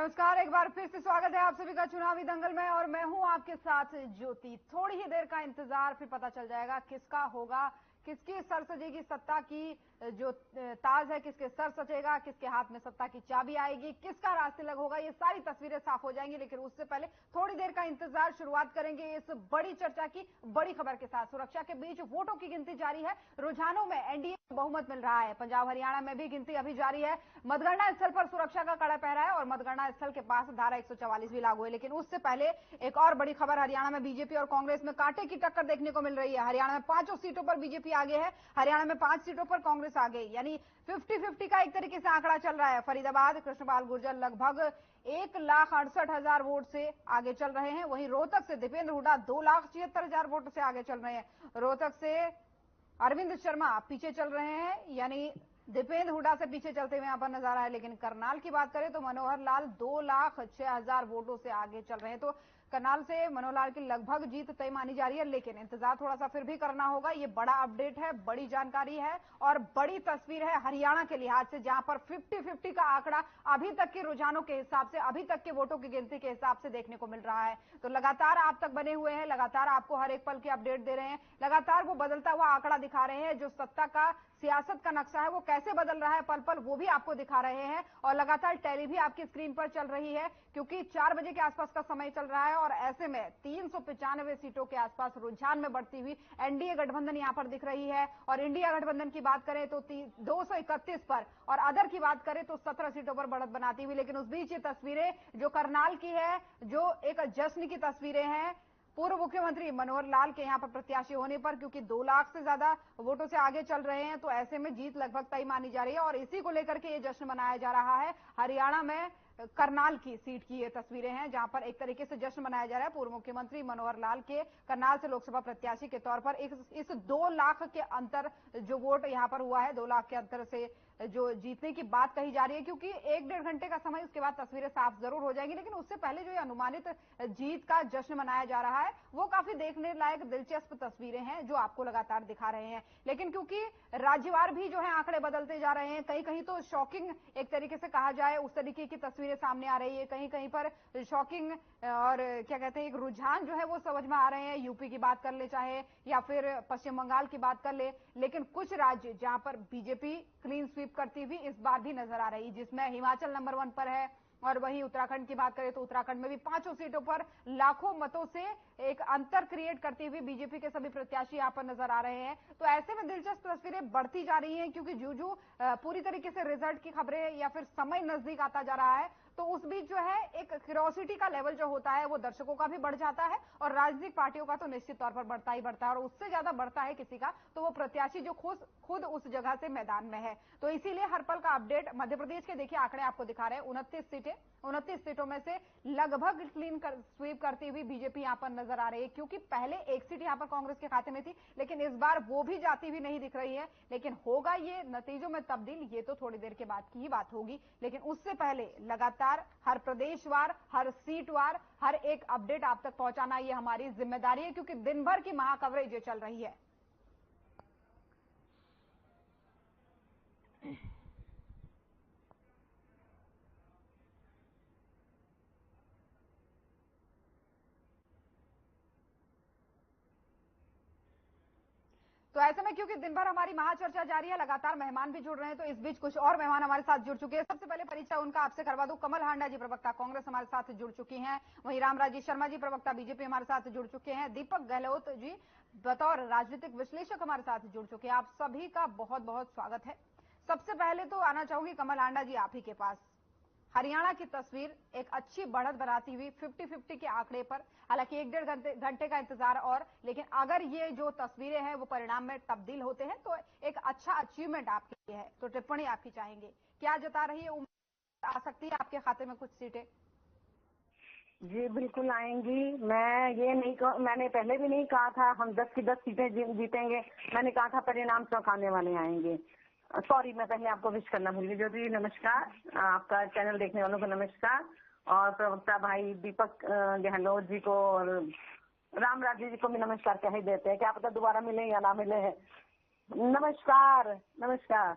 नमस्कार, एक बार फिर से स्वागत है आप सभी का चुनावी दंगल में और मैं हूं आपके साथ ज्योति। थोड़ी ही देर का इंतजार, फिर पता चल जाएगा किसका होगा, किसकी सर सजेगी सत्ता की जो ताज है, किसके सर सजेगा, किसके हाथ में सत्ता की चाबी आएगी, किसका रास्ते लग होगा, ये सारी तस्वीरें साफ हो जाएंगी। लेकिन उससे पहले थोड़ी देर का इंतजार, शुरुआत करेंगे इस बड़ी चर्चा की बड़ी खबर के साथ। सुरक्षा के बीच वोटों की गिनती जारी है, रुझानों में एनडीए को बहुमत मिल रहा है। पंजाब हरियाणा में भी गिनती अभी जारी है। मतगणना स्थल पर सुरक्षा का कड़ा पहरा है और मतगणना स्थल के पास धारा 144 भी लागू है। लेकिन उससे पहले एक और बड़ी खबर, हरियाणा में बीजेपी और कांग्रेस में कांटे की टक्कर देखने को मिल रही है। हरियाणा में 5 सीटों पर बीजेपी आगे है, हरियाणा में 5 सीटों पर कांग्रेस आगे, यानी 50-50 का एक तरीके से आंकड़ा चल रहा है। फरीदाबाद कृष्णपाल गुर्जर लगभग 1,68,000 वोट से आगे चल रहे हैं। वहीं रोहतक से दीपेंद्र हुड्डा 2,76,000 वोट से आगे चल रहे हैं। रोहतक से अरविंद शर्मा पीछे चल रहे हैं, यानी दीपेंद्र हुड्डा से पीछे चलते हुए यहां पर नजर आ रहा है। लेकिन करनाल की बात करें तो मनोहर लाल 2,06,000 वोटों से आगे चल रहे हैं। तो करनाल से मनोहर लाल की लगभग जीत तय मानी जा रही है, लेकिन इंतजार थोड़ा सा फिर भी करना होगा। ये बड़ा अपडेट है, बड़ी जानकारी है और बड़ी तस्वीर है हरियाणा के लिहाज से, जहां पर 50-50 का आंकड़ा अभी तक के रुझानों के हिसाब से, अभी तक के वोटों की गिनती के हिसाब से देखने को मिल रहा है। तो लगातार आप तक बने हुए हैं, लगातार आपको हर एक पल की अपडेट दे रहे हैं, लगातार वो बदलता हुआ आंकड़ा दिखा रहे हैं। जो सत्ता का सियासत का नक्शा है वो कैसे बदल रहा है पल पल, वो भी आपको दिखा रहे हैं। और लगातार टैली भी आपकी स्क्रीन पर चल रही है, क्योंकि 4 बजे के आसपास का समय चल रहा है और ऐसे में 395 सीटों के आसपास रुझान में बढ़ती हुई एनडीए गठबंधन यहां पर दिख रही है। और इंडिया गठबंधन की बात करें तो 231 पर और अदर की बात करें तो 17 सीटों पर बढ़त बनाती हुई। लेकिन उस बीच ये तस्वीरें जो करनाल की है, जो एक जश्न की तस्वीरें हैं पूर्व मुख्यमंत्री मनोहर लाल के यहां पर प्रत्याशी होने पर, क्योंकि 2 लाख से ज्यादा वोटों से आगे चल रहे हैं, तो ऐसे में जीत लगभग तय मानी जा रही है और इसी को लेकर के ये जश्न मनाया जा रहा है। हरियाणा में करनाल की सीट की ये तस्वीरें हैं, जहां पर एक तरीके से जश्न मनाया जा रहा है। पूर्व मुख्यमंत्री मनोहर लाल के करनाल से लोकसभा प्रत्याशी के तौर पर इस 2 लाख के अंतर जो वोट यहां पर हुआ है, 2 लाख के अंतर से जो जीतने की बात कही जा रही है, क्योंकि 1-1.5 घंटे का समय, उसके बाद तस्वीरें साफ जरूर हो जाएंगी। लेकिन उससे पहले जो ये अनुमानित जीत का जश्न मनाया जा रहा है, वो काफी देखने लायक दिलचस्प तस्वीरें हैं जो आपको लगातार दिखा रहे हैं। लेकिन क्योंकि राज्यवार भी जो है आंकड़े बदलते जा रहे हैं, कहीं कहीं तो शॉकिंग एक तरीके से कहा जाए उस तरीके की तस्वीरें सामने आ रही है, कहीं कहीं पर शॉकिंग और क्या कहते हैं एक रुझान जो है वो समझ में आ रहे हैं। यूपी की बात कर ले चाहे या फिर पश्चिम बंगाल की बात कर ले, लेकिन कुछ राज्य जहां पर बीजेपी क्लीन स्वीप करती हुई इस बार भी नजर आ रही, जिसमें हिमाचल नंबर 1 पर है। और वहीं उत्तराखंड की बात करें तो उत्तराखंड में भी 5 सीटों पर लाखों मतों से एक अंतर क्रिएट करती हुई बीजेपी के सभी प्रत्याशी यहां पर नजर आ रहे हैं। तो ऐसे में दिलचस्प तस्वीरें बढ़ती जा रही हैं, क्योंकि जो पूरी तरीके से रिजल्ट की खबरें या फिर समय नजदीक आता जा रहा है, तो उस बीच जो है एक क्यूरियोसिटी का लेवल जो होता है वो दर्शकों का भी बढ़ जाता है और राजनीतिक पार्टियों का तो निश्चित तौर पर बढ़ता ही बढ़ता है। और उससे ज्यादा बढ़ता है किसी का तो वो प्रत्याशी जो खुद उस जगह से मैदान में है। तो इसीलिए हर पल का अपडेट। मध्य प्रदेश के देखिए आंकड़े आपको दिखा रहे हैं, 29 सीटों में से लगभग स्वीप करती हुई बीजेपी यहां पर नजर आ रही है, क्योंकि पहले 1 सीट यहां पर कांग्रेस के खाते में थी, लेकिन इस बार वो भी जाती हुई नहीं दिख रही है। लेकिन होगा ये नतीजों में तब्दील, ये तो थोड़ी देर के बाद की ही बात होगी। लेकिन उससे पहले लगातार हर प्रदेशवार, हर सीटवार, हर एक अपडेट आप तक पहुंचाना ये हमारी जिम्मेदारी है, क्योंकि दिन भर की महाकवरेज ये चल रही है। तो ऐसे में क्योंकि दिन भर हमारी महाचर्चा जारी है, लगातार मेहमान भी जुड़ रहे हैं, तो इस बीच कुछ और मेहमान हमारे साथ जुड़ चुके हैं। सबसे पहले परिचय उनका आपसे करवा दूं। कमल हांडा जी, प्रवक्ता कांग्रेस, हमारे साथ जुड़ चुकी हैं। वहीं रामराजी शर्मा जी, प्रवक्ता बीजेपी, हमारे साथ जुड़ चुके हैं। दीपक गहलोत जी बतौर राजनीतिक विश्लेषक हमारे साथ जुड़ चुके हैं। आप सभी का बहुत बहुत स्वागत है। सबसे पहले तो आना चाहूंगी कमल हांडा जी आप ही के पास। हरियाणा की तस्वीर एक अच्छी बढ़त बनाती हुई 50-50 के आंकड़े पर, हालांकि 1-1.5 घंटे का इंतजार और, लेकिन अगर ये जो तस्वीरें हैं वो परिणाम में तब्दील होते हैं तो एक अच्छा अचीवमेंट आपके लिए है। तो टिप्पणी आपकी चाहेंगे, क्या जता रही है, उम्मीद आ सकती है आपके खाते में कुछ सीटें? जी बिल्कुल आएंगी। मैंने पहले भी नहीं कहा था हम 10 की 10 सीटें जीतेंगे। मैंने कहा था परिणाम चौंकाने वाले आएंगे। सॉरी, मैं पहले आपको विश करना भूल गई। ज्योति नमस्कार, आपका चैनल देखने वालों को नमस्कार, और प्रवक्ता भाई दीपक गहलोत जी को और रामराजी जी को भी नमस्कार कह ही देते हैं, क्या पता दोबारा मिले या ना मिले। नमस्कार नमस्कार।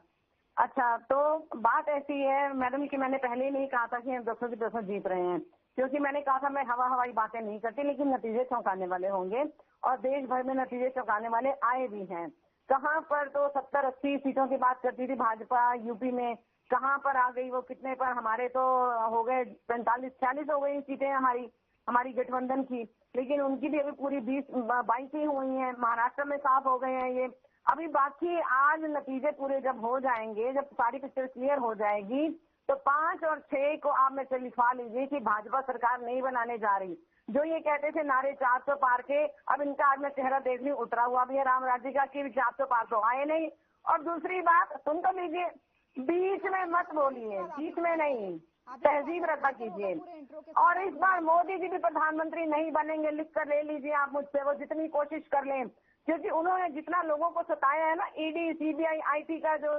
अच्छा, तो बात ऐसी है मैडम कि मैंने पहले ही नहीं कहा था कि हम 200 की 200 जीत रहे हैं, क्योंकि मैंने कहा था मैं हवाई बातें नहीं करती, लेकिन नतीजे चौंकाने वाले होंगे और देश भर में नतीजे चौंकाने वाले आए भी हैं। कहाँ पर तो 70-80 सीटों की बात करती थी भाजपा यूपी में, कहाँ पर आ गई वो कितने पर, हमारे तो हो गए 45-46 हो गई सीटें हमारी गठबंधन की, लेकिन उनकी भी अभी पूरी 20-22 ही हुई हैं। महाराष्ट्र में साफ हो गए हैं ये। अभी बाकी आज नतीजे पूरे जब हो जाएंगे, जब सारी पिक्चर क्लियर हो जाएगी, तो 5 और 6 को आप में से लिखवा लीजिए कि भाजपा सरकार नहीं बनाने जा रही। जो ये कहते थे नारे 400 पार के, अब इनका आज मैं चेहरा देख रही उतरा हुआ भी है राम राज्य का कि 400 पार तो आए नहीं। और दूसरी बात सुन तो लीजिए, बीच में मत बोलिए, बीच में नहीं, तहजीब रखा कीजिए। और इस बार मोदी जी भी प्रधानमंत्री नहीं बनेंगे, लिख कर ले लीजिए आप मुझसे, वो जितनी कोशिश कर लें, क्योंकि उन्होंने जितना लोगों को सताया है ना, ईडी सीबीआई आईटी का जो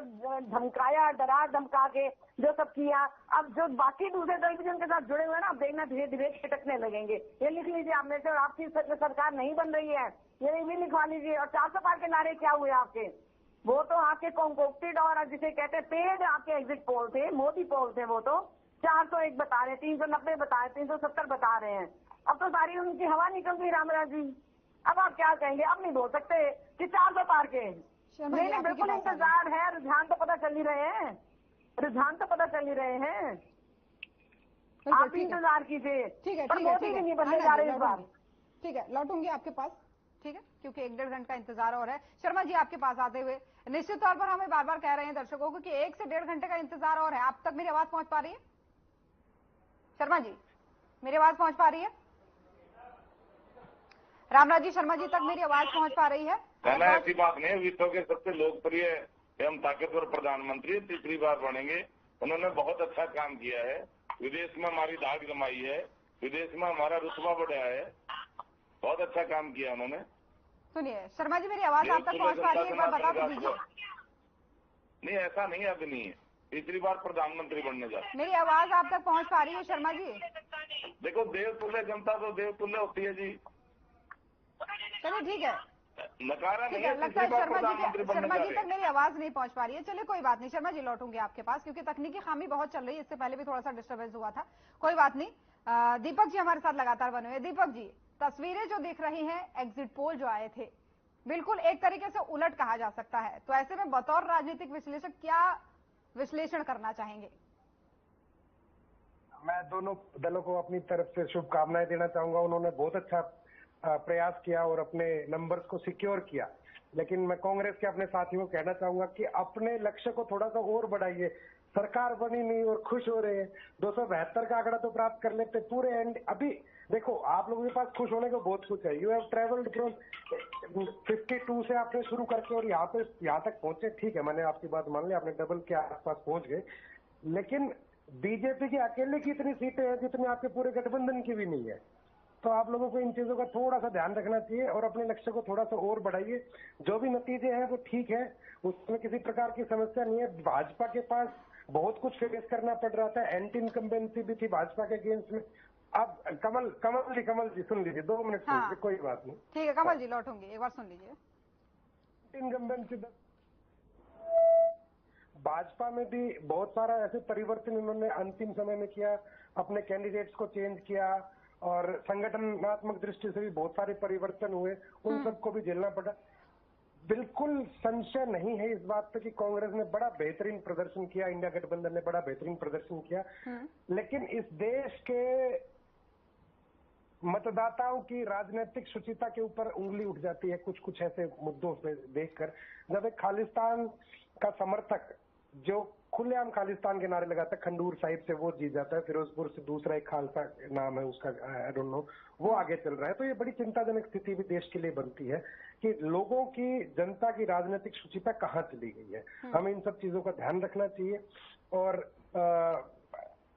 धमकाया, डरा धमका के जो सब किया, अब जो बाकी दूसरे दल भी उनके साथ जुड़े हुए हैं ना, अब देखना धीरे धीरे छिटकने लगेंगे। ये लिख लीजिए आप में से, और आपकी सरकार नहीं बन रही है, ये भी लिखवा लीजिए। और 400 पार के नारे क्या हुए आपके, वो तो आपके कॉन्कोक्टेड और जिसे कहते हैं पेड आपके एग्जिट पोल थे, मोदी पोल थे। वो तो 401 बता रहे, 390 बता रहे, 370 बता रहे हैं। अब तो सारी उनकी हवा निकल गई रामराज जी। अब आप क्या कहेंगे, अब नहीं बोल सकते कि 400 पार के। नहीं, बिल्कुल इंतजार है, रुझान तो पता चल ही रहे हैं, रुझान तो पता चल ही रहे हैं। आप भी इंतजार कीजिए। ठीक है, पर मोदी भी नहीं बनने जा रहे इस बार। ठीक है, लौटूंगी आपके पास, ठीक है, क्योंकि 1-1.5 घंटे का इंतजार और है। शर्मा जी आपके पास आते हुए, निश्चित तौर पर हमें बार बार कह रहे हैं दर्शकों को कि 1 से 1.5 घंटे का इंतजार और है। आप तक मेरी आवाज पहुंच पा रही है? शर्मा जी मेरी आवाज पहुंच पा रही है? रामराज जी, शर्मा जी तक मेरी आवाज पहुंच पा रही है? ऐसी बात नहीं है, विश्व के सबसे लोकप्रिय एवं ताकतवर प्रधानमंत्री तीसरी बार बनेंगे। उन्होंने बहुत अच्छा काम किया है, विदेश में हमारी दाद जमाई है, विदेश में हमारा रुतबा बढ़ाया है, बहुत अच्छा काम किया उन्होंने। सुनिए शर्मा जी, मेरी आवाज आप तक पहुंच पा रही है? एक बार बता तो दीजिए। नहीं, ऐसा नहीं है, अभी नहीं है, तीसरी बार प्रधानमंत्री बनने जा रहे। मेरी आवाज आप तक पहुंच पा रही है शर्मा जी? देखो, देवतुल्य जनता तो देवतुल्य होती है जी। चलिए ठीक है, नकारा नहीं है, लगता है शर्मा जी तक मेरी आवाज नहीं पहुंच पा रही है। चलिए कोई बात नहीं शर्मा जी, लौटूंगी आपके पास, क्योंकि तकनीकी खामी बहुत चल रही है, इससे पहले भी थोड़ा सा डिस्टर्बेंस हुआ था। कोई बात नहीं। दीपक जी हमारे साथ लगातार बने हुए। दीपक जी, तस्वीरें जो दिख रही हैं, एग्जिट पोल जो आए थे, बिल्कुल एक तरीके से उलट कहा जा सकता है, तो ऐसे में बतौर राजनीतिक विश्लेषक क्या विश्लेषण करना चाहेंगे? मैं दोनों दलों को अपनी तरफ से शुभकामनाएं देना चाहूंगा। उन्होंने बहुत अच्छा प्रयास किया और अपने नंबर्स को सिक्योर किया, लेकिन मैं कांग्रेस के अपने साथियों को कहना चाहूंगा कि अपने लक्ष्य को थोड़ा सा और बढ़ाइए। सरकार बनी नहीं और खुश हो रहे हैं, 272 का आंकड़ा तो प्राप्त कर लेते पूरे एंड। अभी देखो, आप लोगों के पास खुश होने को बहुत कुछ है। यू हैव ट्रेवल्ड फ्रॉम 52 से आपने शुरू करके और यहाँ तक पहुंचे, ठीक है, मैंने आपकी बात मान ली, आपने डबल के आसपास पहुंच गए, लेकिन बीजेपी की अकेले की इतनी सीटें हैं जितनी आपके पूरे गठबंधन की भी नहीं है। तो आप लोगों को इन चीजों का थोड़ा सा ध्यान रखना चाहिए और अपने लक्ष्य को थोड़ा सा और बढ़ाइए। जो भी नतीजे हैं वो ठीक है, उसमें किसी प्रकार की समस्या नहीं है। भाजपा के पास बहुत कुछ फेस करना पड़ रहा था, एंटी इनकम्बेंसी भी थी भाजपा के अगेंस्ट में। अब कमल जी सुन लीजिए, 2 मिनट सुन लीजिए, कोई बात नहीं। ठीक है कमल जी, लौटूंगी, एक बार सुन लीजिए। इनकम्बेंसी भाजपा में भी बहुत सारा ऐसे परिवर्तन इन्होंने अंतिम समय में किया, अपने कैंडिडेट्स को चेंज किया और संगठनात्मक दृष्टि से भी बहुत सारे परिवर्तन हुए, उन सबको भी झेलना पड़ा। बिल्कुल संशय नहीं है इस बात पे कि कांग्रेस ने बड़ा बेहतरीन प्रदर्शन किया, इंडिया गठबंधन ने बड़ा बेहतरीन प्रदर्शन किया, लेकिन इस देश के मतदाताओं की राजनीतिक शुचिता के ऊपर उंगली उठ जाती है कुछ कुछ ऐसे मुद्दों पे देखकर। जब एक खालिस्तान का समर्थक जो खुलेआम खालिस्तान के नारे लगाता है, खंडूर साहिब से वो जीत जाता है, फिरोजपुर से दूसरा एक खालसा नाम है उसका, आई डोंट नो, वो आगे चल रहा है, तो ये बड़ी चिंताजनक स्थिति भी देश के लिए बनती है कि लोगों की, जनता की राजनीतिक शुचिता कहाँ चली गई है। हमें इन सब चीजों का ध्यान रखना चाहिए और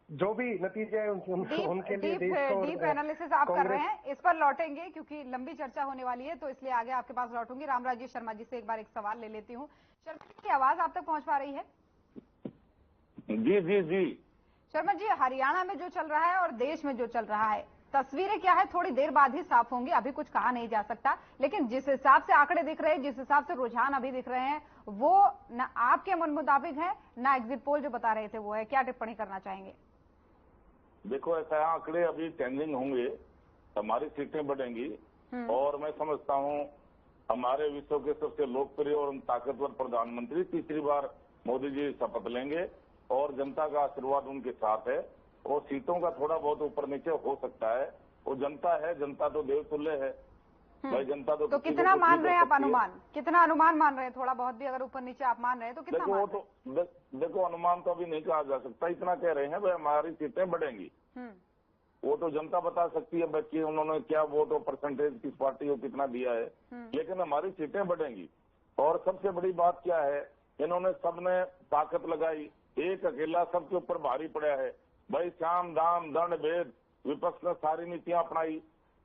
जो भी नतीजे हैं उनके लिए डीप एनालिसिस आप कर रहे हैं, इस पर लौटेंगे क्योंकि लंबी चर्चा होने वाली है, तो इसलिए आगे आपके पास लौटूंगी। रामराज शर्मा जी से एक बार एक सवाल ले लेती हूँ। शर्मा जी की आवाज आप तक पहुंच पा रही है? जी। शर्मा जी, हरियाणा में जो चल रहा है और देश में जो चल रहा है, तस्वीरें क्या है थोड़ी देर बाद ही साफ होंगी, अभी कुछ कहा नहीं जा सकता, लेकिन जिस हिसाब से आंकड़े दिख रहे हैं, जिस हिसाब से रुझान अभी दिख रहे हैं, वो ना आपके मन मुताबिक है, ना एग्जिट पोल जो बता रहे थे वो है। क्या टिप्पणी करना चाहेंगे? देखो, ऐसा आंकड़े अभी चेंजिंग होंगे, हमारी सीटें बढ़ेंगी और मैं समझता हूं हमारे विश्व के सबसे लोकप्रिय और ताकतवर प्रधानमंत्री तीसरी बार मोदी जी शपथ लेंगे और जनता का आशीर्वाद उनके साथ है और सीटों का थोड़ा बहुत ऊपर नीचे हो सकता है। वो जनता है, जनता तो देवतुल्य है भाई, जनता तो कितना मान रहे हैं आप? अनुमान कितना अनुमान मान रहे हैं? थोड़ा बहुत भी अगर ऊपर नीचे आप मान रहे हैं तो कितना मान रहे हैं? देखो अनुमान तो अभी नहीं कहा जा सकता, इतना कह रहे हैं भाई हमारी सीटें बढ़ेंगी। वो तो जनता बता सकती है बच्ची उन्होंने क्या वोट और परसेंटेज किस पार्टी को कितना दिया है, लेकिन हमारी सीटें बढ़ेंगी। और सबसे बड़ी बात क्या है, इन्होंने सबने ताकत लगाई, एक अकेला सबके ऊपर भारी पड़ा है भाई। साम दाम दंड भेद विपक्ष ने सारी नीतियां अपनाई,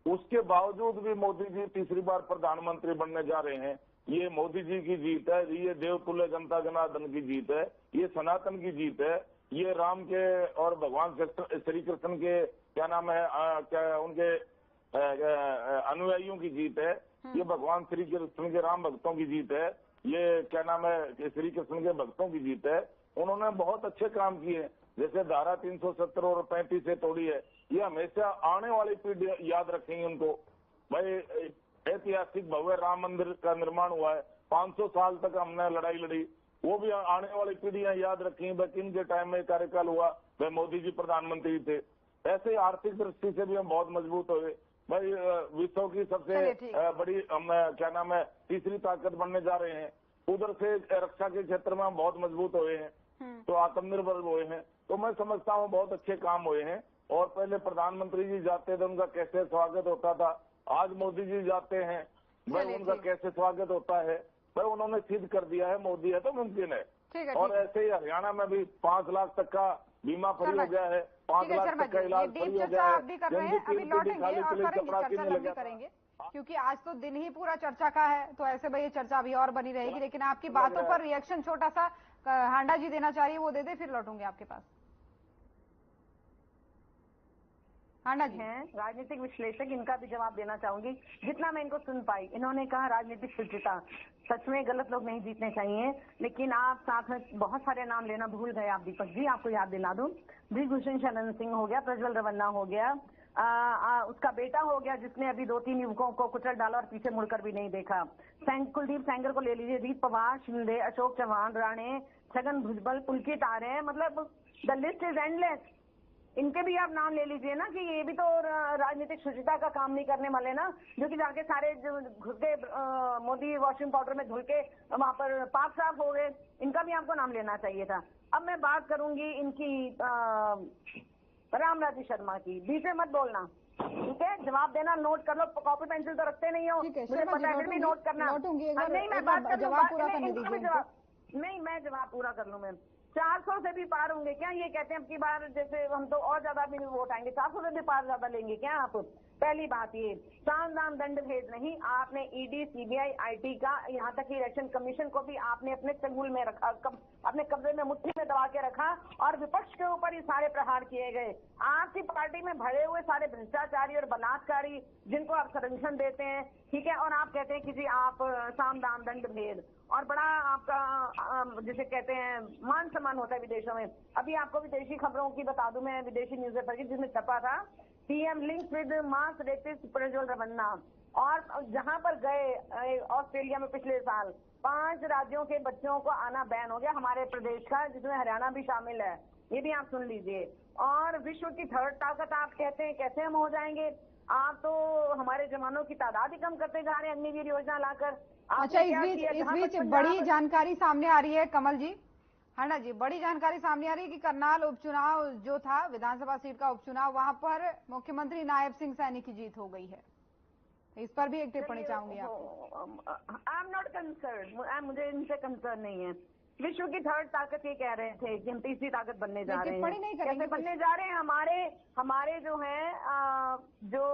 उसके बावजूद भी मोदी जी तीसरी बार प्रधानमंत्री बनने जा रहे हैं। ये मोदी जी की जीत है, ये देवतुल्य जनता जनार्दन की जीत है, ये सनातन की जीत है, ये राम के और भगवान श्री कृष्ण के क्या नाम है क्या उनके अनुयायियों की जीत है, ये भगवान श्री कृष्ण के राम भक्तों की जीत है, ये क्या नाम है श्री कृष्ण के भक्तों की जीत है। उन्होंने बहुत अच्छे काम किए, जैसे धारा 370 और 35 से तोड़ी है। ये हमेशा आने वाली पीढ़ी याद रखेंगे उनको भाई। ऐतिहासिक भव्य राम मंदिर का निर्माण हुआ है, 500 साल तक हमने लड़ाई लड़ी, वो भी आने वाली पीढ़ियां याद रखेंगी भाई किन के टाइम में कार्यकाल हुआ, भाई मोदी जी प्रधानमंत्री थे। ऐसे आर्थिक दृष्टि से भी हम बहुत मजबूत हुए भाई। विश्व की सबसे बड़ी हम क्या नाम है तीसरी ताकत बनने जा रहे हैं। उधर से रक्षा के क्षेत्र में हम बहुत मजबूत हुए हैं, तो आत्मनिर्भर हुए हैं। तो मैं समझता हूँ बहुत अच्छे काम हुए हैं। और पहले प्रधानमंत्री जी जाते थे उनका कैसे स्वागत होता था, आज मोदी जी जाते हैं भाई उनका कैसे स्वागत होता है भाई। उन्होंने सिद्ध कर दिया है मोदी है तो मुमकिन है। और ऐसे ही हरियाणा में भी 5 लाख तक का बीमा फ्री हो गया है, 5 लाख तक का इलाज फ्री हो गया है। अभी लौटेंगे और चर्चा लंबी करेंगे क्योंकि आज तो दिन ही पूरा चर्चा का है, तो ऐसे भाई ये चर्चा अभी और बनी रहेगी। लेकिन आपकी बातों पर रिएक्शन छोटा सा हांडा जी देना चाहिए, वो दे दे, फिर लौटूंगे आपके पास। हांडा जी हैं राजनीतिक विश्लेषक, इनका भी जवाब देना चाहूंगी जितना मैं इनको सुन पाई। इन्होंने कहा राजनीतिक शुचिता, सच में गलत लोग नहीं जीतने चाहिए, लेकिन आप साथ में बहुत सारे नाम लेना भूल गए आप दीपक जी। आपको याद दिला दूं, ब्रिजभूषण शरण सिंह हो गया, प्रज्वल रवन्ना हो गया, उसका बेटा हो गया जिसने अभी 2-3 युवकों को कुचल डाला और पीछे मुड़कर भी नहीं देखा। कुलदीप सेंगर को ले लीजिए, अजीत पवार, शिंदे, अशोक चौहान, राणे, छगन भुजबल, पुलकित आर्य, मतलब द लिस्ट इज एंडलेस। इनके भी आप नाम ले लीजिए ना कि ये भी तो राजनीतिक शुचिता का काम नहीं करने वाले ना, जो कि जाके सारे घुस गए मोदी वॉशिंग पाउडर में धुल के वहां पर पाक साफ हो गए। इनका भी आपको नाम लेना चाहिए था। अब मैं बात करूंगी इनकी रामराजी शर्मा की। बीच में मत बोलना, ठीक है? जवाब देना नोट कर लो, कॉपी पेंसिल तो रखते नहीं हो, मुझे पता है, फिर भी नोट करना। नहीं मैं बात कर लूँ, नहीं मैं जवाब पूरा कर लूँ। मैं 400 से भी पार होंगे क्या? ये कहते हैं अब की बार जैसे हम तो और ज्यादा भी वोट आएंगे, 400 से भी पार ज्यादा लेंगे क्या आप? पहली बात ये साम दाम दंड भेद नहीं, आपने ईडी, सीबीआई, आईटी का, यहाँ तक कि इलेक्शन कमीशन को भी आपने अपने चंगुल में रखा, अपने कब्जे में मुट्ठी में दबा के रखा और विपक्ष के ऊपर ये सारे प्रहार किए गए। आपकी पार्टी में भरे हुए सारे भ्रष्टाचारी और बलात्कारी जिनको आप संरक्षण देते हैं, ठीक है, और आप कहते हैं कि जी आप साम दाम दंड भेद, और बड़ा आपका जिसे कहते हैं मान सम्मान होता है विदेशों में। अभी आपको विदेशी खबरों की बता दूं मैं, विदेशी न्यूज़पेपर की, जिसमें छपा था PM links with mass rapist Prajwal Revanna, और जहां पर गए ऑस्ट्रेलिया में पिछले साल 5 राज्यों के बच्चों को आना बैन हो गया, हमारे प्रदेश का, जिसमें हरियाणा भी शामिल है। ये भी आप सुन लीजिए। और विश्व की 3rd ताकत आप कहते हैं, कैसे हम हो जाएंगे? आप तो हमारे जवानों की तादाद ही कम करते जा रहे हैं अग्निवीर योजना लाकर। अच्छा, इस बीच बड़ी जानकारी सामने आ रही है कमल जी, हांडा जी, बड़ी जानकारी सामने आ रही है कि करनाल उपचुनाव जो था, विधानसभा सीट का उपचुनाव, वहां पर मुख्यमंत्री नायब सिंह सैनी की जीत हो गई है। इस पर भी एक टिप्पणी चाहूंगी आपको। आई एम नॉट कंसर्न, मुझे इनसे कंसर्न नहीं है। विश्व की 3rd ताकत ये कह रहे थे कि हम तीसरी ताकत बनने जा रहे हैं। कैसे बनने जा रहे हैं? हमारे जो है जो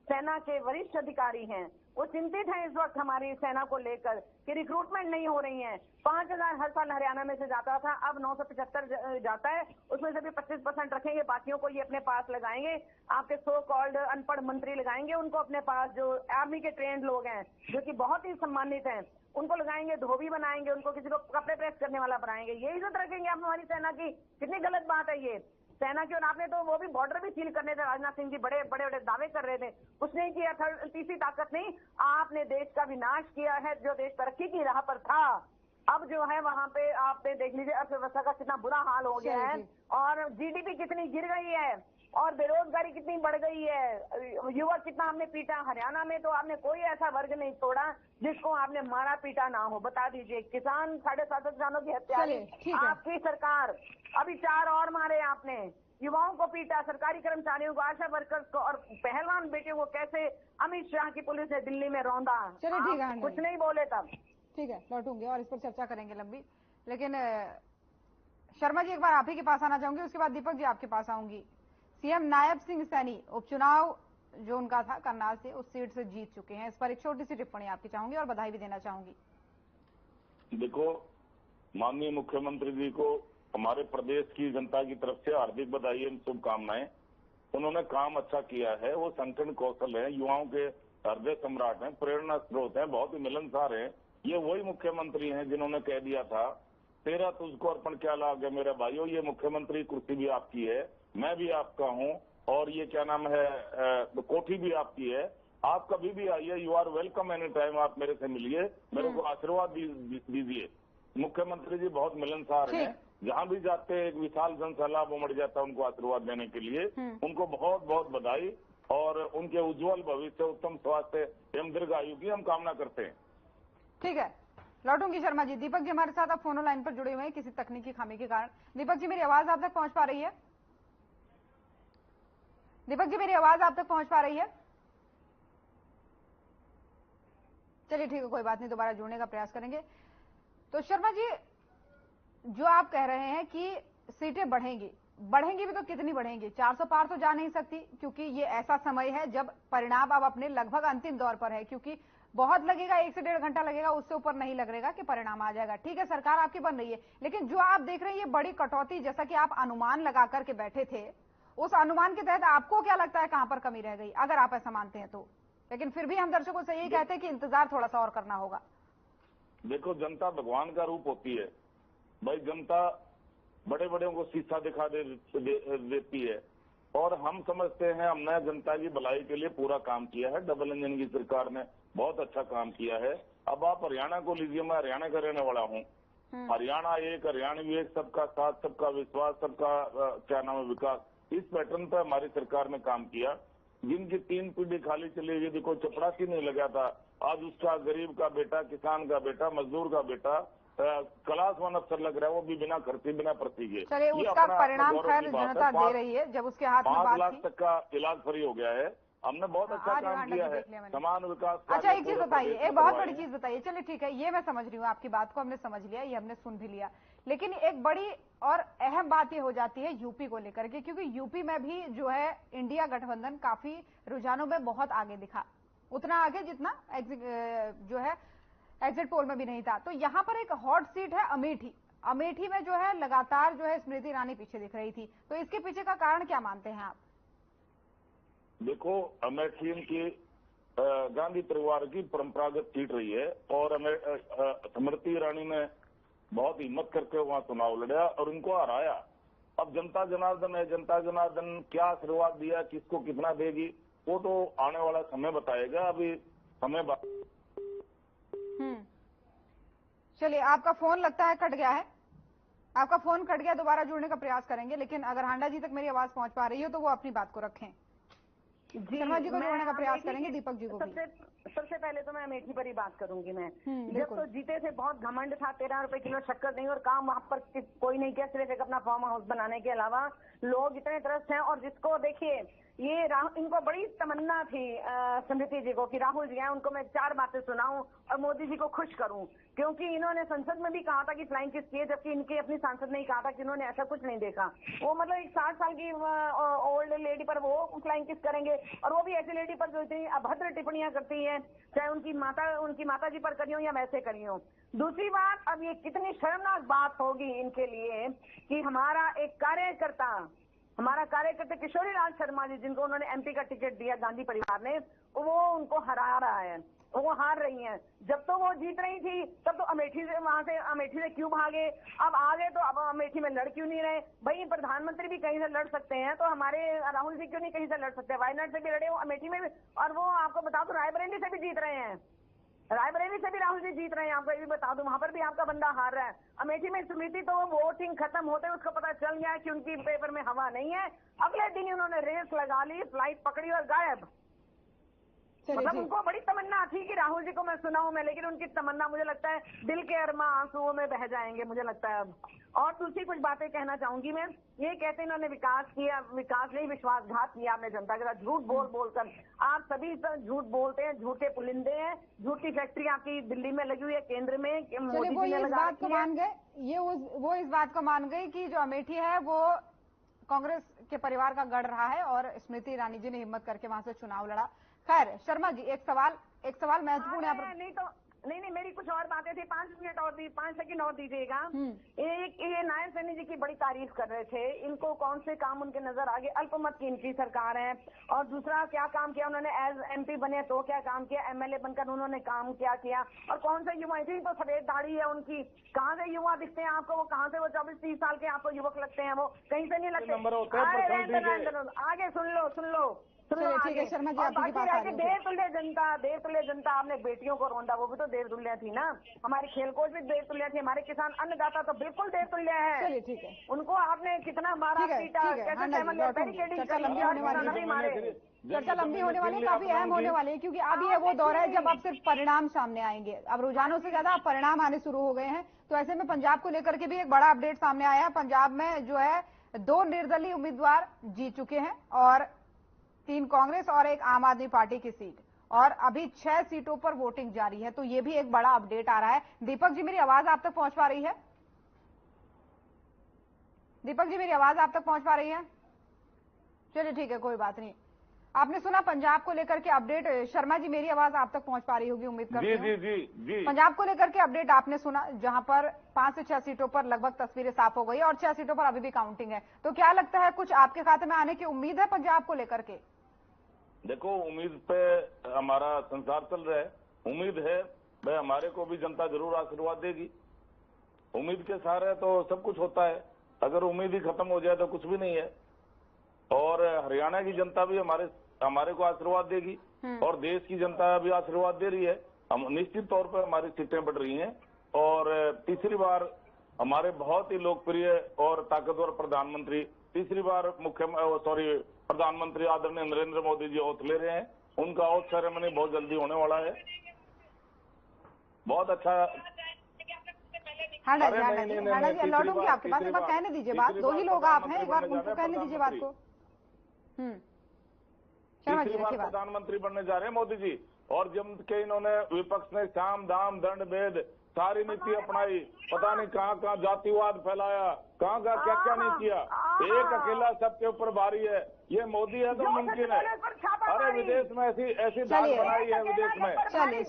सेना के वरिष्ठ अधिकारी हैं, वो चिंतित हैं इस वक्त हमारी सेना को लेकर कि रिक्रूटमेंट नहीं हो रही है। 5,000 हर साल हरियाणा में से जाता था, अब 975 जाता है, उसमें से भी 25% रखेंगे, बाकियों को ये अपने पास लगाएंगे। आपके सो कॉल्ड अनपढ़ मंत्री लगाएंगे उनको अपने पास, जो आर्मी के ट्रेंड लोग हैं जो कि बहुत ही सम्मानित हैं, उनको लगाएंगे, धोबी बनाएंगे, उनको किसी को कपड़े प्रेस करने वाला बनाएंगे। ये इज्जत रखेंगे आप हमारी सेना की? कितनी गलत बात है ये। सेना की, और आपने तो वो भी बॉर्डर भी सील करने थे, राजनाथ सिंह जी बड़े बड़े बड़े दावे कर रहे थे, कुछ नहीं किया। तीसरी ताकत नहीं, आपने देश का विनाश किया है। जो देश तरक्की की राह पर था, अब जो है वहां पे आपने देख लीजिए अर्थव्यवस्था का कितना बुरा हाल हो गया है, और जीडीपी कितनी गिर गई है, और बेरोजगारी कितनी बढ़ गई है, युवक कितना हमने पीटा। हरियाणा में तो आपने कोई ऐसा वर्ग नहीं तोड़ा जिसको आपने मारा पीटा ना हो। बता दीजिए, किसान 750 किसानों की हत्या, आपकी सरकार। अभी 4 और मारे आपने, युवाओं को पीटा, सरकारी कर्मचारियों को, आशा वर्कर्स को, और पहलवान बेटियों को कैसे अमित शाह की पुलिस ने दिल्ली में रौंदा। चलिए ठीक है, कुछ नहीं बोले तब। ठीक है, लौटूंगे और इस पर चर्चा करेंगे लंबी। लेकिन शर्मा जी, एक बार आप ही के पास आना चाहूंगी, उसके बाद दीपक जी आपके पास आऊंगी। सीएम नायब सिंह सैनी उपचुनाव जो उनका था करनाल से, उस सीट से जीत चुके हैं। इस पर एक छोटी सी टिप्पणी आपकी चाहूंगी और बधाई भी देना चाहूंगी। देखो, माननीय मुख्यमंत्री जी को हमारे प्रदेश की जनता की तरफ से हार्दिक बधाई एवं शुभकामनाएं। उन्होंने काम अच्छा किया है, वो संगठन कौशल है, युवाओं के हृदय सम्राट हैं, प्रेरणा स्रोत हैं, बहुत ही मिलनसार हैं। ये वही मुख्यमंत्री हैं जिन्होंने कह दिया था, तेरा तुझको अर्पण क्या लागे मेरे भाइयों। ये मुख्यमंत्री कुर्सी भी आपकी है, मैं भी आपका हूं, और ये क्या नाम है, कोठी भी आपकी है। आप कभी भी आइए, you are welcome any time. आप मेरे से मिलिए, मेरे को आशीर्वाद दीजिए। मुख्यमंत्री जी बहुत मिलनसार हैं, जहां भी जाते हैं एक विशाल जनसैलाब उमड़ जाता है उनको आशीर्वाद देने के लिए। उनको बहुत बहुत बधाई, और उनके उज्जवल भविष्य, उत्तम स्वास्थ्य एवं दीर्घायु की हम कामना करते हैं। ठीक है, लौटूंगी शर्मा जी। दीपक जी हमारे साथ अब फोन लाइन पर जुड़े हुए हैं किसी तकनीकी खामी के कारण। दीपक जी, मेरी आवाज आप तक पहुंच पा रही है? दीपक जी, मेरी आवाज आप तक पहुंच पा रही है? चलिए ठीक है, कोई बात नहीं, दोबारा जुड़ने का प्रयास करेंगे। तो शर्मा जी, जो आप कह रहे हैं कि सीटें बढ़ेंगी भी, तो कितनी बढ़ेंगी? 400 पार तो जा नहीं सकती, क्योंकि ये ऐसा समय है जब परिणाम अब अपने लगभग अंतिम दौर पर है। क्योंकि बहुत लगेगा, 1 से 1.5 घंटा लगेगा, उससे ऊपर नहीं लगेगा कि परिणाम आ जाएगा। ठीक है, सरकार आपकी बन रही है, लेकिन जो आप देख रहे हैं ये बड़ी कटौती, जैसा कि आप अनुमान लगा करके बैठे थे, उस अनुमान के तहत आपको क्या लगता है कहां पर कमी रह गई, अगर आप ऐसा मानते हैं तो? लेकिन फिर भी हम दर्शकों से यही कहते हैं कि इंतजार थोड़ा सा और करना होगा। देखो, जनता भगवान का रूप होती है भाई। जनता बड़े बड़े को शीशा दिखा देती है, और हम समझते हैं हमने जनता की भलाई के लिए पूरा काम किया है। डबल इंजन की सरकार ने बहुत अच्छा काम किया है। अब आप हरियाणा को लीजिए, मैं हरियाणा का रहने वाला हूँ। हरियाणा एक, हरियाणवी एक, सबका साथ, सबका विश्वास, सबका क्या नाम है विकास, इस पैटर्न पर हमारी सरकार ने काम किया। जिनकी 3 पीढ़ी खाली चली गई, देखो चपरासी नहीं लगा था, आज उसका गरीब का बेटा, किसान का बेटा, मजदूर का बेटा क्लास 1 अफसर लग रहा है, वो भी बिना खर्चे बिना पर्ची के। चलिए, उसका परिणाम खैर जनता दे रही है, जब उसके हाथ में 5 लाख तक का इलाज फ्री हो गया है। हमने बहुत अच्छा काम किया है, समान विकास। अच्छा, एक चीज बताइए, एक बहुत बड़ी चीज बताइए। चलिए ठीक है, ये मैं समझ रही हूँ, आपकी बात को हमने समझ लिया, ये हमने सुन भी लिया। लेकिन एक बड़ी और अहम बात ये हो जाती है यूपी को लेकर के, क्योंकि यूपी में भी जो है इंडिया गठबंधन काफी रुझानों में बहुत आगे दिखा, उतना आगे जितना जो है एग्जिट पोल में भी नहीं था। तो यहाँ पर एक हॉट सीट है अमेठी। अमेठी में जो है लगातार जो है स्मृति ईरानी पीछे दिख रही थी, तो इसके पीछे का कारण क्या मानते हैं आप? देखो, अमेठी की गांधी परिवार की परंपरागत सीट रही है, और स्मृति ईरानी ने बहुत हिम्मत करके वहां चुनाव लड़ा और उनको हराया। अब जनता जनार्दन है, जनता जनार्दन क्या आशीर्वाद दिया, किसको कितना देगी, वो तो आने वाला समय बताएगा। अभी समय चलिए, आपका फोन लगता है कट गया है, आपका फोन कट गया, दोबारा जुड़ने का प्रयास करेंगे। लेकिन अगर हांडा जी तक मेरी आवाज पहुंच पा रही हो तो वो अपनी बात को रखें। शर्मा जी को जोड़ने का प्रयास करेंगे, दीपक जी को भी। सबसे पहले तो मैं अमेठी पर ही बात करूंगी। मैं जब तो जीते थे बहुत घमंड था, 13 रुपए किलो शक्कर नहीं, और काम वहां पर कोई नहीं किया, सिर्फ एक अपना फार्म हाउस बनाने के अलावा। लोग इतने त्रस्त हैं, और जिसको देखिए ये इनको बड़ी तमन्ना थी स्मृति जी को कि राहुल जी आए, उनको मैं 4 बातें सुनाऊं और मोदी जी को खुश करूं, क्योंकि इन्होंने संसद में भी कहा था कि फ्लाइंग किस किए, जबकि इनके अपनी सांसद ने ही कहा था कि इन्होंने ऐसा कुछ नहीं देखा। वो मतलब एक 60 साल की ओल्ड लेडी पर वो फ्लाइंग किस करेंगे, और वो भी ऐसी लेडी पर जो इतनी अभद्र टिप्पणियां करती है, चाहे उनकी माता जी पर करी हो या वैसे करी हो। दूसरी बात, अब ये कितनी शर्मनाक बात होगी इनके लिए कि हमारा कार्यकर्ता किशोरीलाल शर्मा जी, जिनको उन्होंने एमपी का टिकट दिया गांधी परिवार ने, वो उनको हरा रहा है, वो हार रही हैं। जब तो वो जीत रही थी तब तो अमेठी से क्यों भागे, अब आगे तो अब अमेठी में लड़ क्यों नहीं रहे? भाई प्रधानमंत्री भी कहीं से लड़ सकते हैं, तो हमारे राहुल जी क्यों नहीं कहीं से लड़ सकते? वायनाड से भी लड़े, वो अमेठी में भी, और वो आपको बता दो रायबरेली से भी जीत रहे हैं, रायबरेली से भी राहुल जी जीत रहे हैं। आपको ये भी बता दूं, वहां पर भी आपका बंदा हार रहा है। अमेठी में स्मृति तो वोटिंग खत्म होते उसको पता चल गया कि उनकी पेपर में हवा नहीं है, अगले दिन ही उन्होंने रेस लगा ली, फ्लाइट पकड़ी और गायब। मतलब उनको बड़ी तमन्ना थी कि राहुल जी को मैं सुनाऊं मैं, लेकिन उनकी तमन्ना मुझे लगता है दिल के अरमा आंसुओं में बह जाएंगे, मुझे लगता है अब। और दूसरी कुछ बातें कहना चाहूंगी मैं, ये कहते हैं इन्होंने विकास नहीं विश्वासघात किया आपने जनता के साथ, झूठ बोलकर। आप सभी झूठ बोलते हैं, झूठे पुलिंदे हैं, झूठ की फैक्ट्री आपकी दिल्ली में लगी हुई है, केंद्र में मोदी जी ने लगा रखी है। मान गए ये वो इस बात को मान गई कि जो अमेठी है वो कांग्रेस के परिवार का गढ़ रहा है और स्मृति ईरानी जी ने हिम्मत करके वहां से चुनाव लड़ा। खैर शर्मा जी, एक सवाल महत्वपूर्ण यहाँ पर नहीं मेरी कुछ और बातें थी, 5 सेकंड और दीजिएगा। ये नारायण सैनी जी की बड़ी तारीफ कर रहे थे, इनको कौन से काम उनके नजर आगे? अल्पमत की इनकी सरकार है, और दूसरा क्या काम किया उन्होंने? एज एमपी बने तो क्या काम किया, एमएलए बनकर उन्होंने काम क्या किया? और कौन से युवा, इतनी तो सफेद दाढ़ी है उनकी, कहाँ से युवा दिखते हैं आपको? वो कहाँ से वो 24-30 साल के आपको युवक लगते हैं? वो कहीं से नहीं लगते। आगे सुन लो चलिए ठीक है शर्मा जी, आपकी बात आ रही है। देवतुल्य जनता, आपने बेटियों को रोंदा, वो भी तो देवतुल्य थी ना। हमारी खेल कोच भी देवतुल्य थी, हमारे किसान अन्नदाता तो बिल्कुल देवतुल्य है। चलिए ठीक है, उनको आपने कितना मारा पीटा, चर्चा लंबी होने वाली है, काफी अहम होने वाली है, क्योंकि अब ये वो दौर है जब अब सिर्फ परिणाम सामने आएंगे। अब रुझानों से ज्यादा परिणाम आने शुरू हो गए हैं। तो ऐसे में पंजाब को लेकर के भी एक बड़ा अपडेट सामने आया है। पंजाब में जो है 2 निर्दलीय उम्मीदवार जीत चुके हैं और 3 कांग्रेस और 1 आम आदमी पार्टी की सीट, और अभी 6 सीटों पर वोटिंग जारी है। तो ये भी एक बड़ा अपडेट आ रहा है। दीपक जी, मेरी आवाज आप तक पहुंच पा रही है? दीपक जी, मेरी आवाज आप तक पहुंच पा रही है? चलिए ठीक है, कोई बात नहीं। आपने सुना पंजाब को लेकर के अपडेट। शर्मा जी, मेरी आवाज आप तक पहुंच पा रही होगी, उम्मीद करती हूं। जी। पंजाब को लेकर के अपडेट आपने सुना, जहां पर 5 से 6 सीटों पर लगभग तस्वीरें साफ हो गई और 6 सीटों पर अभी भी काउंटिंग है। तो क्या लगता है, कुछ आपके खाते में आने की उम्मीद है पंजाब को लेकर के? देखो, उम्मीद पे हमारा संसार चल रहा है। उम्मीद है भाई, हमारे को भी जनता जरूर आशीर्वाद देगी। उम्मीद के सहारे तो सब कुछ होता है, अगर उम्मीद ही खत्म हो जाए तो कुछ भी नहीं है। और हरियाणा की जनता भी हमारे को आशीर्वाद देगी और देश की जनता भी आशीर्वाद दे रही है। हम निश्चित तौर पर हमारी सीटें बढ़ रही हैं और तीसरी बार हमारे बहुत ही लोकप्रिय और ताकतवर प्रधानमंत्री, तीसरी बार प्रधानमंत्री आदरणीय नरेंद्र मोदी जी ओथ ले रहे हैं। उनका ओथ सेरेमनी बहुत जल्दी होने वाला है। बहुत अच्छा। लौटूंगी आपके पास, एक बार कहने दीजिए बात। 2 ही लोग आप हैं, एक बार उनको कहने दीजिए बात को। तीसरी बार प्रधानमंत्री बनने जा रहे हैं मोदी जी, और जम के इन्होंने विपक्ष ने साम दाम दंड भेद सारी नीति अपनाई, पता नहीं कहाँ जातिवाद फैलाया, कहाँ क्या नहीं किया। एक अकेला सबके ऊपर भारी है, ये मोदी है तो मुमकिन है। अरे विदेश में ऐसी दाल बनाई है विदेश में। चलिए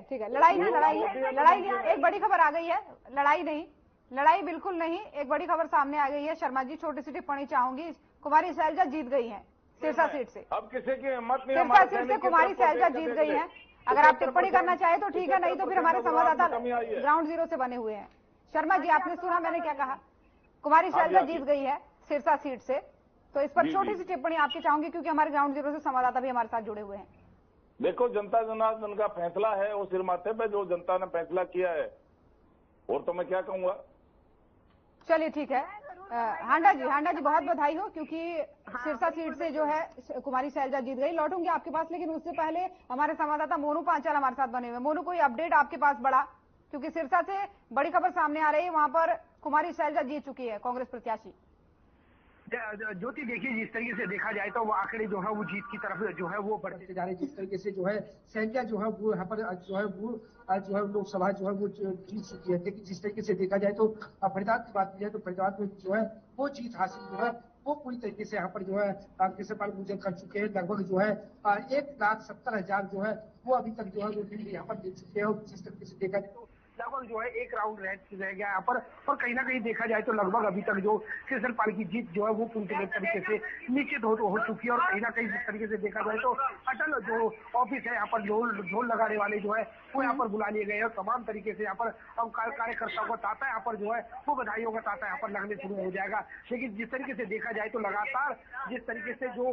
ठीक है। लड़ाई नहीं, एक बड़ी खबर आ गई है। लड़ाई बिल्कुल नहीं, एक बड़ी खबर सामने आ गई है। शर्मा जी, छोटी सी टिप्पणी चाहूंगी। कुमारी शैलजा जीत गई है सिरसा सीट से। अब किसी की हिम्मत नहीं, सिरसा सीट से कुमारी शैलजा जीत गई है। अगर आप टिप्पणी करना चाहे तो ठीक है, नहीं तो फिर हमारे संवाददाता ग्राउंड जीरो से बने हुए हैं। शर्मा जी, आपने सुना मैंने क्या कहा? कुमारी शैलजा जीत गई है सिरसा सीट से, तो इस पर छोटी सी टिप्पणी आपकी चाहूंगी, क्योंकि हमारे ग्राउंड जीरो से संवाददाता भी हमारे साथ जुड़े हुए हैं। देखो, जनता जनार्दन का फैसला है, वो सिर माथे पे जो जनता ने फैसला किया है, और तो मैं क्या कहूंगा। चलिए ठीक है। हांडा जी बहुत बधाई हो, क्योंकि सिरसा सीट से जो है कुमारी शैलजा जीत गई। लौटूंगी आपके पास, लेकिन उससे पहले हमारे संवाददाता मोनू पांचाल हमारे साथ बने हुए। मोनू, कोई अपडेट आपके पास बड़ा, क्योंकि सिरसा से बड़ी खबर सामने आ रही है, वहां पर कुमारी शैलजा जीत चुकी है कांग्रेस प्रत्याशी। ज्योति देखिए, जिस तरीके से देखा जाए तो वो आंकड़े जो है वो जीत की तरफ जो है वो बढ़ते जा रहे हैं। जिस तरीके से जो है संख्या जो है वो यहाँ पर जो है वो लोकसभा जो है वो जीत चुकी है। लेकिन जिस तरीके से देखा जाए तो फरीदाबाद की बात की जाए तो फरीदाबाद में जो है वो जीत हासिल जो है वो पूरी तरीके से यहाँ पर जो है केसरपाल गुर्जर कर चुके हैं। लगभग जो है 1,70,000 जो है वो अभी तक जो है वो लीड यहाँ पर दे चुके हैं। और जिस तरीके से देखा जाए तो लगभग जो है एक राउंड रह गया यहाँ पर। और कहीं ना कहीं देखा जाए तो लगभग अभी तक जो केसरपाल की जीत जो है वो पूरी तरीके से निश्चित हो चुकी है। और कहीं ना कहीं जिस तरीके से देखा जाए तो अटल जो ऑफिस है यहाँ पर ढोल लगाने वाले जो है वो यहाँ पर बुला लिए गए हैं। और तमाम तरीके से यहाँ पर कार्यकर्ताओं का तांता यहाँ पर जो है वो बधाइयों का तांता यहाँ पर लगने शुरू हो जाएगा। लेकिन जिस तरीके से देखा जाए तो लगातार जिस तरीके से जो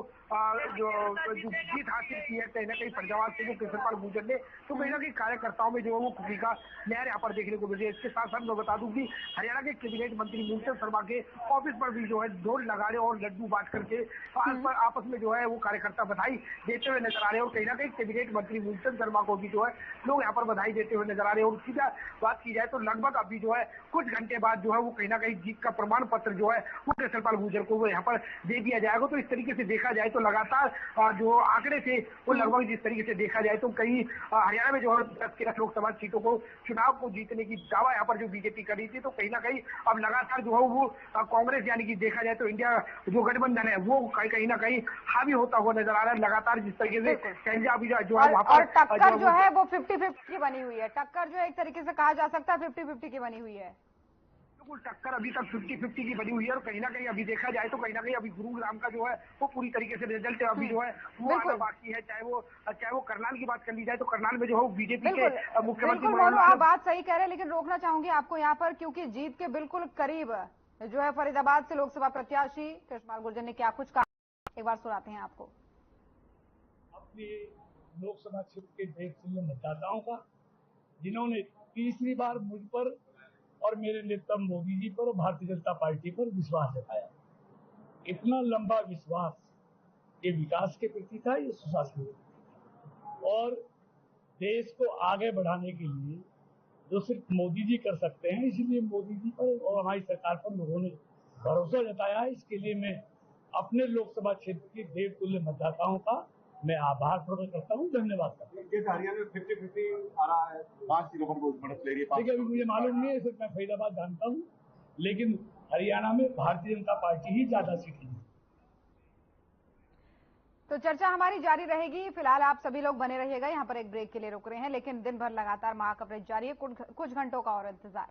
जीत हासिल की है कहीं ना कहीं फरीदाबाद से जो केसरपाल गुर्जर ने, तो कहीं ना कहीं कार्यकर्ताओं में जो है वो खुशी का लहर यहाँ पर देखने को मिली है। इसके साथ साथ मैं बता दूं कि हरियाणा के कैबिनेट मंत्री मूलचंद शर्मा के ऑफिस पर भी जो है ढोल लगाने और लड्डू बांट करके आपस में जो है वो कार्यकर्ता बधाई देते हुए नजर आ रहे हैं। और कहीं ना कहीं कैबिनेट मंत्री मूलचंद शर्मा को भी जो है लोग यहाँ पर बधाई देते हुए नजर आ रहे हैं। और सीधा बात की जाए तो लगभग अभी जो है कुछ घंटे बाद जो है वो कहीं ना कहीं जीत का प्रमाण पत्र जो है वो केसरपाल गुर्जर को यहाँ पर दे दिया जाएगा। तो इस तरीके से देखा जाए तो लगातार जो आंकड़े थे वो लगभग जिस तरीके से देखा जाए तो कहीं हरियाणा में जो है 10 लोकसभा सीटों को चुनाव को जीतने की दावा यहाँ पर जो बीजेपी कर रही थी, तो कहीं ना कहीं अब लगातार जो है वो कांग्रेस यानी कि देखा जाए तो इंडिया जो गठबंधन है वो कहीं ना कहीं हावी होता हुआ नजर आ रहा है। लगातार जिस तरीके से संजय अभी जो है वहाँ पर टक्कर जो है वो 50-50 की बनी हुई है। टक्कर जो है एक तरीके से कहा जा सकता है 50-50 की बनी हुई है। बिल्कुल टक्कर अभी तक 50-50 की बनी हुई है। और कहीं ना कहीं अभी देखा जाए तो कहीं ना कहीं अभी गुरुग्राम का जो है वो पूरी तरीके से रिजल्ट अभी जो है वो आना बाकी है। चाहे वो करनाल की बात कर ली जाए तो करनाल में जो है बीजेपी के मुख्यमंत्री आप बात सही कह रहे हैं, लेकिन रोकना चाहूंगी आपको यहाँ पर, क्योंकि जीत के बिल्कुल करीब जो है फरीदाबाद से लोकसभा प्रत्याशी केसरपाल गुर्जर ने क्या कुछ कहा, एक बार सुनाते हैं आपको। अपने लोकसभा क्षेत्र के 150 मतदाताओं का, जिन्होंने तीसरी बार मुझ पर और मेरे नेता मोदी जी पर और भारतीय जनता पार्टी पर विश्वास जताया। इतना लंबा विश्वास ये विकास के प्रति था, ये सुशासन और देश को आगे बढ़ाने के लिए जो सिर्फ मोदी जी कर सकते हैं, इसलिए मोदी जी पर और हमारी सरकार पर लोगों ने भरोसा जताया है। इसके लिए मैं अपने लोकसभा क्षेत्र के देवतुल्य मतदाताओं का मैं आभार प्रकट करता हूँ, धन्यवाद करता हूँ। हरियाणा में 50-50 आ रहा है, 5 सीटों पर बढ़त ले रही है। देखिए अभी मुझे मालूम नहीं है, सिर्फ मैं फरीदाबाद जानता हूँ, लेकिन हरियाणा में भारतीय जनता पार्टी ही ज्यादा सीट ली। तो चर्चा हमारी जारी रहेगी। फिलहाल आप सभी लोग बने रहिएगा, यहाँ पर एक ब्रेक के लिए रुक रहे हैं, लेकिन दिन भर लगातार महा कवरेज जारी है। कुछ घंटों का और इंतजार।